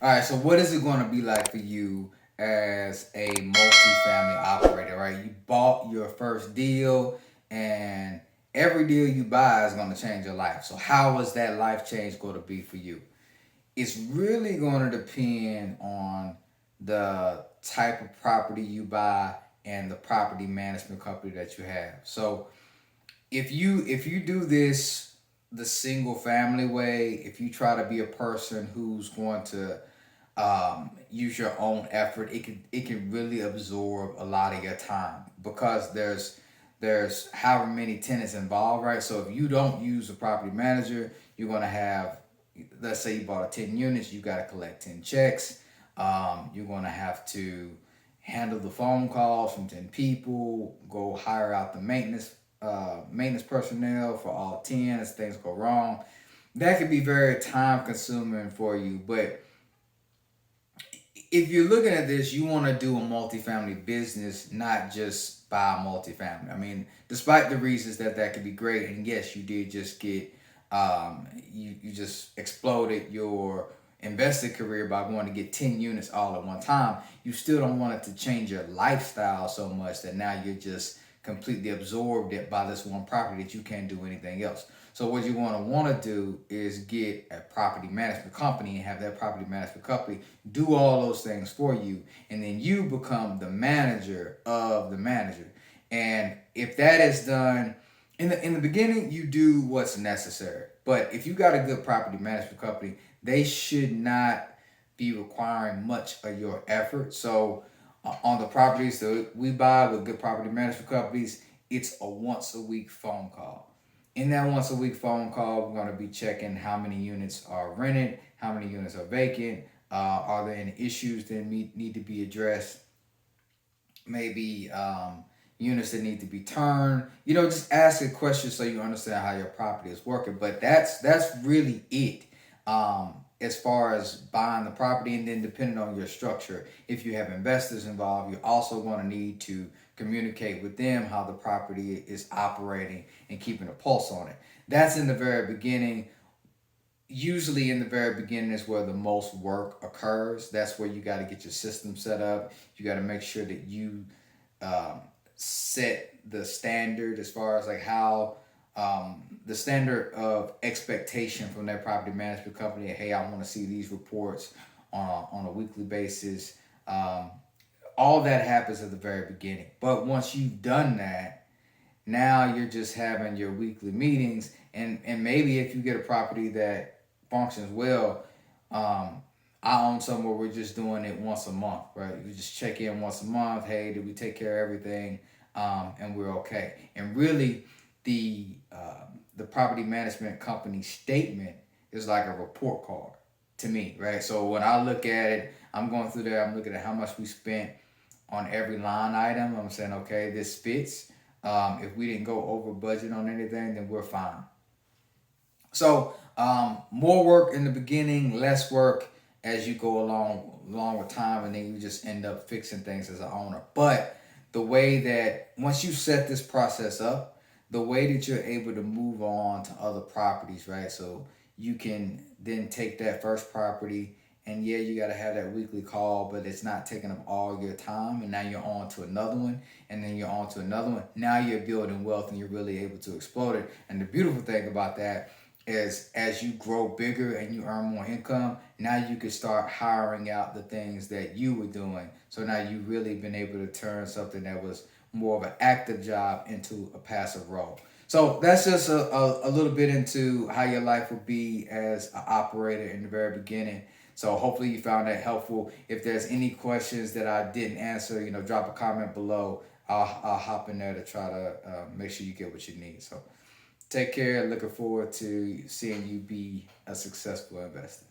All right, so what is it going to be like for you as a multifamily operator, right? You bought your first deal, and every deal you buy is going to change your life. So, how is that life change going to be for you? It's really going to depend on the type of property you buy and the property management company that you have. So, if you do this the single family way, if you try to be a person who's going to use your own effort, it can really absorb a lot of your time because there's however many tenants involved, right? So if you don't use a property manager, you're gonna have, let's say you bought a 10 units, you gotta collect 10 checks. You're gonna have to handle the phone calls from 10 people, go hire out the maintenance personnel for all 10 as things go wrong. That could be very time consuming for you, but if you're looking at this, you want to do a multifamily business, not just buy a multifamily. I mean, despite the reasons that that could be great, and yes, you did just get, you just exploded your investor career by going to get 10 units all at one time. You still don't want it to change your lifestyle so much that now you're just completely absorbed it by this one property that you can't do anything else. So what you want to do is get a property management company and have that property management company do all those things for you, and then you become the manager of the manager. And if that is done in the beginning, you do what's necessary. But if you got a good property management company, they should not be requiring much of your effort. So on the properties that we buy with good property management companies, it's a once a week phone call. In that once a week phone call, we're going to be checking how many units are rented, how many units are vacant, are there any issues that need to be addressed, maybe units that need to be turned. Just ask a question so you understand how your property is working. But that's really it. As far as buying the property, and then depending on your structure, if you have investors involved, you're also going to need to communicate with them how the property is operating and keeping a pulse on it. That's in the very beginning. Usually in the very beginning is where the most work occurs. That's where you got to get your system set up. You got to make sure that you um, set the standard as far as like how the standard of expectation from that property management company. Hey, I want to see these reports on a weekly basis. Um, all that happens at the very beginning. But once you've done that, now you're just having your weekly meetings, and maybe if you get a property that functions well, um, I own some where we're just doing it once a month, right? You just check in once a month. Hey, did we take care of everything? And we're okay. And really, the property management company statement is like a report card to me, right? So when I look at it, I'm going through there. I'm looking at how much we spent on every line item. I'm saying, okay, this fits. If we didn't go over budget on anything, then we're fine. So more work in the beginning, less work as you go along with time, and then you just end up fixing things as an owner. But the way that once you set this process up, the way that you're able to move on to other properties, right? So you can then take that first property, and yeah, you got to have that weekly call, but it's not taking up all your time. And now you're on to another one, and then you're on to another one. Now you're building wealth, and you're really able to explode it. And the beautiful thing about that is as you grow bigger and you earn more income, now you can start hiring out the things that you were doing. So now you've really been able to turn something that was more of an active job into a passive role. So that's just a little bit into how your life would be as an operator in the very beginning. So hopefully you found that helpful. If there's any questions that I didn't answer, drop a comment below. I'll hop in there to try to make sure you get what you need. So take care. Looking forward to seeing you be a successful investor.